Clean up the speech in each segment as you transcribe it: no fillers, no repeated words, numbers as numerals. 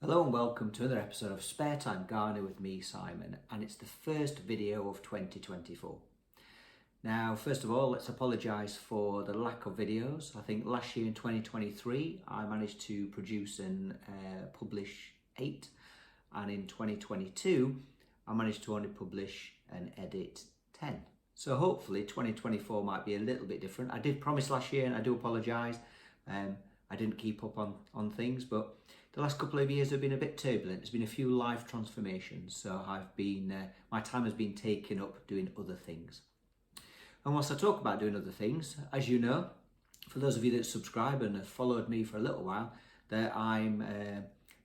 Hello and welcome to another episode of Spare Time Gardening with me, Simon, and it's the first video of 2024. Now, first of all, let's apologise for the lack of videos. I think last year in 2023 I managed to produce and publish 8, and in 2022 I managed to only publish and edit 10. So hopefully 2024 might be a little bit different. I did promise last year and I do apologise. I didn't keep up on things, but the last couple of years have been a bit turbulent. There's been a few life transformations, so my time has been taken up doing other things. And whilst I talk about doing other things, as you know, for those of you that subscribe and have followed me for a little while, that I'm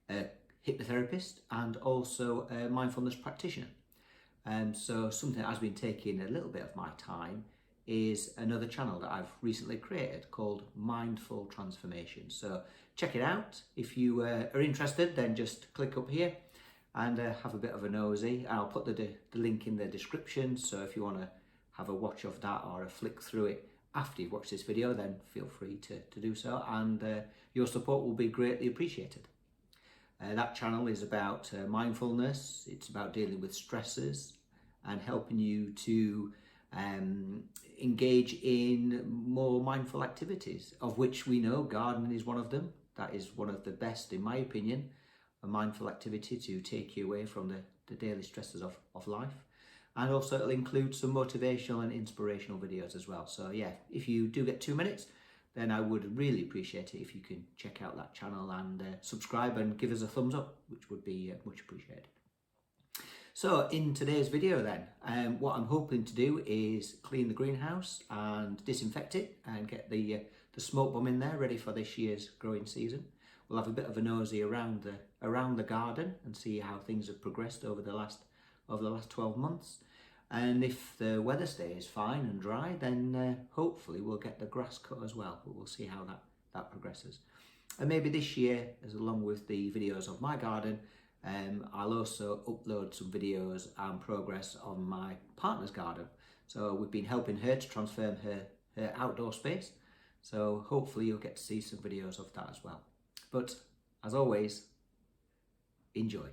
a hypnotherapist and also a mindfulness practitioner. So something that has been taking a little bit of my time is another channel that I've recently created called Mindful Transformation. So check it out. If you are interested, then just click up here and have a bit of a nosy. I'll put the link in the description, so if you want to have a watch of that or a flick through it after you've watched this video, then feel free to do so, and your support will be greatly appreciated. That channel is about mindfulness. It's about dealing with stresses and helping you to engage in more mindful activities, of which we know gardening is one of them. That is one of the best, in my opinion, a mindful activity to take you away from the daily stresses of life. And also it'll include some motivational and inspirational videos as well. So yeah, if you do get 2 minutes, then I would really appreciate it if you can check out that channel and subscribe and give us a thumbs up, which would be much appreciated. So in today's video then, what I'm hoping to do is clean the greenhouse and disinfect it and get the smoke bomb in there ready for this year's growing season. We'll have a bit of a nosy around the garden and see how things have progressed over the last 12 months. And if the weather stays fine and dry, then hopefully we'll get the grass cut as well, but we'll see how that progresses. And maybe this year, as along with the videos of my garden, I'll also upload some videos and progress on my partner's garden. So we've been helping her to transform her outdoor space. So hopefully you'll get to see some videos of that as well. But as always, enjoy.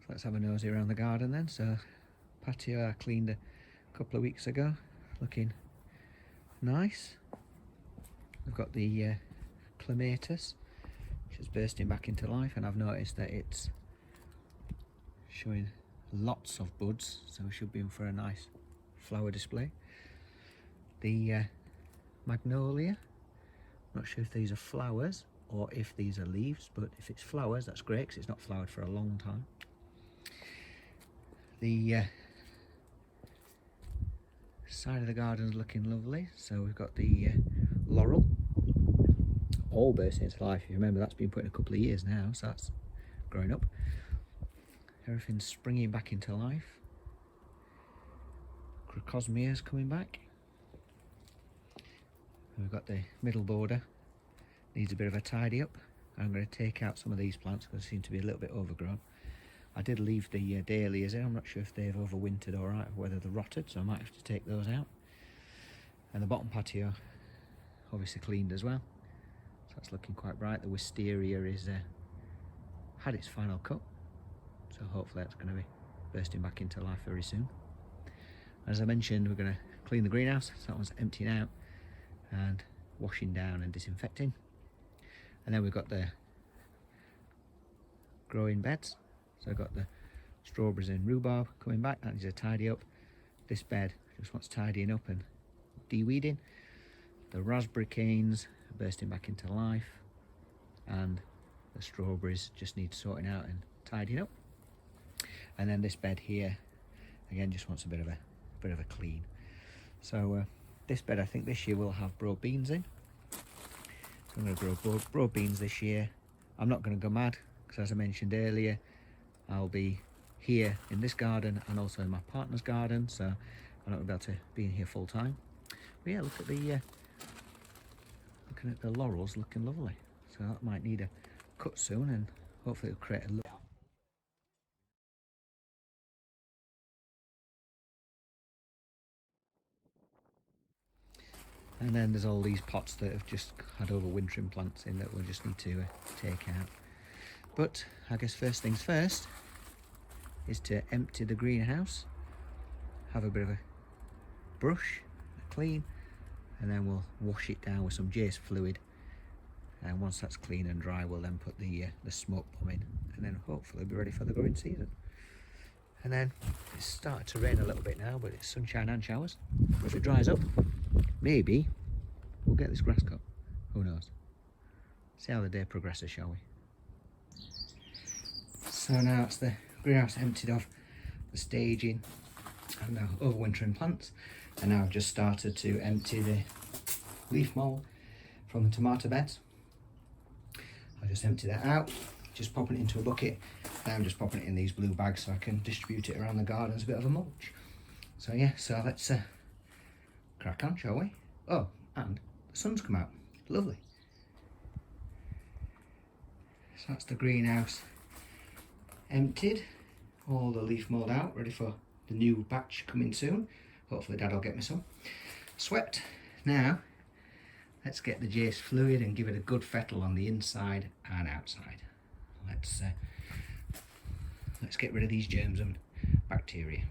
Let's have a nosy around the garden then. So patio I cleaned a couple of weeks ago, looking nice. We've got the clematis, which is bursting back into life, and I've noticed that it's showing lots of buds, so we should be in for a nice flower display. The magnolia, not sure if these are flowers or if these are leaves, but if it's flowers that's great because it's not flowered for a long time. The side of the garden is looking lovely. So we've got the laurel all bursting into life. You remember that's been put in a couple of years now, so that's growing up. Everything's springing back into life. Crocosmia's coming back. We've got the middle border, needs a bit of a tidy up. I'm going to take out some of these plants because they seem to be a little bit overgrown. I did leave the dahlias in. I'm not sure if they've overwintered all right, or whether they're rotted, so I might have to take those out. And the bottom patio, obviously cleaned as well, so that's looking quite bright. The wisteria is had its final cut, so hopefully that's going to be bursting back into life very soon. As I mentioned, we're going to clean the greenhouse, so that one's emptying out and washing down and disinfecting. And then we've got the growing beds. So I've got the strawberries and rhubarb coming back. That needs a tidy up. This bed just wants tidying up and de-weeding. The raspberry canes are bursting back into life, and the strawberries just need sorting out and tidying up. And then this bed here, again, just wants a bit of a clean. So this bed, I think this year will have broad beans in. So I'm going to grow broad beans this year. I'm not going to go mad because, as I mentioned earlier, I'll be here in this garden and also in my partner's garden, so I'm not about to be in here full time. But yeah, look at the looking at the laurels, looking lovely. So that might need a cut soon, and hopefully it'll create a look. And then there's all these pots that have just had overwintering plants in that we'll just need to take out. But I guess first things first is to empty the greenhouse, have a bit of a brush, a clean, and then we'll wash it down with some Jace fluid. And once that's clean and dry, we'll then put the smoke bomb in, and then hopefully be ready for the growing season. And then it's started to rain a little bit now, but it's sunshine and showers. If it dries up, maybe we'll get this grass cut. Who knows? See how the day progresses, shall we? So now it's the greenhouse emptied of the staging and the overwintering plants, and now I've just started to empty the leaf mould from the tomato beds. I just empty that out, just popping it into a bucket, and I'm just popping it in these blue bags so I can distribute it around the garden as a bit of a mulch. So yeah, so let's crack on, shall we? Oh, and the sun's come out, lovely. So that's the greenhouse emptied, all the leaf mould out, ready for the new batch coming soon. Hopefully Dad will get me some. Swept. Now let's get the Jace fluid and give it a good fettle on the inside and outside. Let's get rid of these germs and bacteria.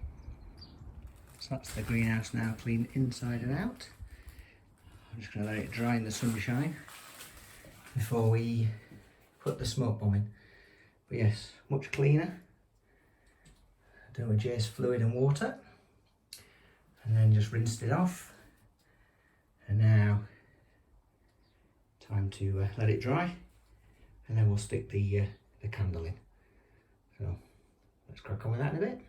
So that's the greenhouse now clean inside and out. I'm just going to let it dry in the sunshine before we put the smoke bomb in. But yes, much cleaner. Done with Jace fluid and water, and then just rinsed it off. And now time to let it dry, and then we'll stick the candle in. So let's crack on with that in a bit.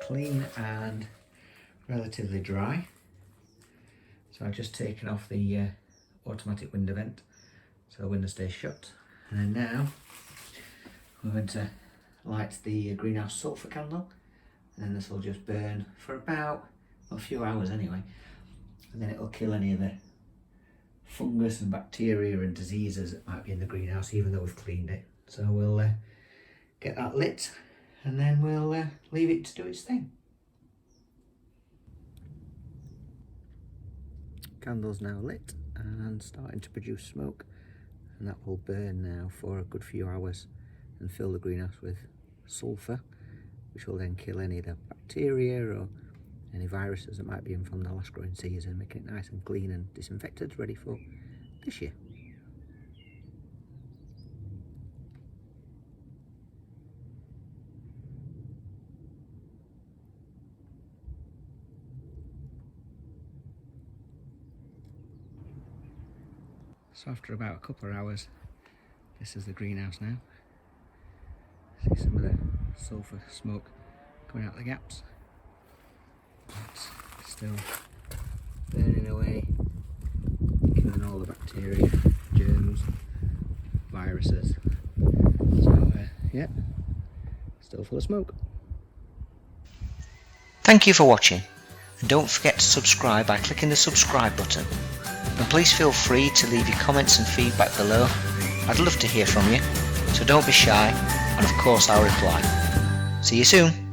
Clean and relatively dry. So I've just taken off the automatic window vent so the window stays shut, and then now we're going to light the greenhouse sulphur candle, and then this will just burn for about a few hours anyway, and then it'll kill any of the fungus and bacteria and diseases that might be in the greenhouse even though we've cleaned it. So we'll get that lit, and then we'll leave it to do its thing. Candle's now lit and starting to produce smoke, and that will burn now for a good few hours and fill the greenhouse with sulphur, which will then kill any of the bacteria or any viruses that might be in from the last growing season, making it nice and clean and disinfected, ready for this year. So after about a couple of hours, this is the greenhouse now. See some of the sulphur smoke coming out the gaps. It's still burning away, killing all the bacteria, germs, viruses. So yeah, still full of smoke. Thank you for watching, and don't forget to subscribe by clicking the subscribe button. And please feel free to leave your comments and feedback below. I'd love to hear from you, so don't be shy, and of course I'll reply. See you soon.